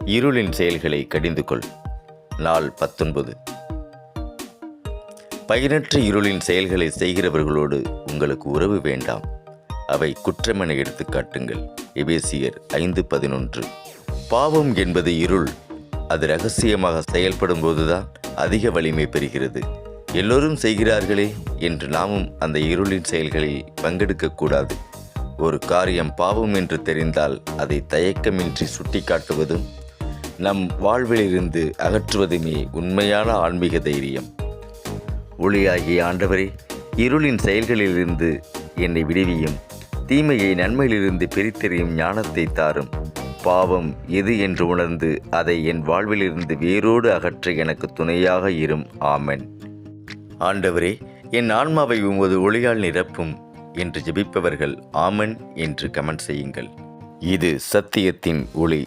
இருளின் செயல்களை கடிந்து கொள். நாள் 19. பயனற்ற இருளின் செயல்களை செய்கிறவர்களோடு உங்களுக்கு உறவு வேண்டாம், அவை குற்றமென எடுத்து காட்டுங்கள். எபேசியர் 5:11. பாவம் என்பது இருள். அது இரகசியமாக செயல்படும் போதுதான் அதிக வலிமை பெறுகிறது. எல்லோரும் செய்கிறார்களே என்று நாமும் அந்த இருளின் செயல்களில் பங்கெடுக்கக்கூடாது. ஒரு காரியம் பாவம் என்று தெரிந்தால் அதை தயக்கமின்றி சுட்டிக்காட்டுவதும் நம் வாழ்விலிருந்து அகற்றுவதுமே உண்மையான ஆன்மீக தைரியம். ஒளியாகிய ஆண்டவரே, இருளின் செயல்களிலிருந்து என்னை விடுவியும், தீமையை நன்மையிலிருந்து பிரித்தெறியும் ஞானத்தை தாரும். பாவம் எது என்று உணர்ந்து அதை என் வாழ்விலிருந்து வேரோடு அகற்ற எனக்கு துணையாக இரும். ஆமென். ஆண்டவரே, என் ஆன்மாவை உமது ஒளியால் நிரப்பும் என்று ஜெபிப்பவர்கள் ஆமென் என்று கமெண்ட் செய்யுங்கள். இது சத்தியத்தின் ஒளி.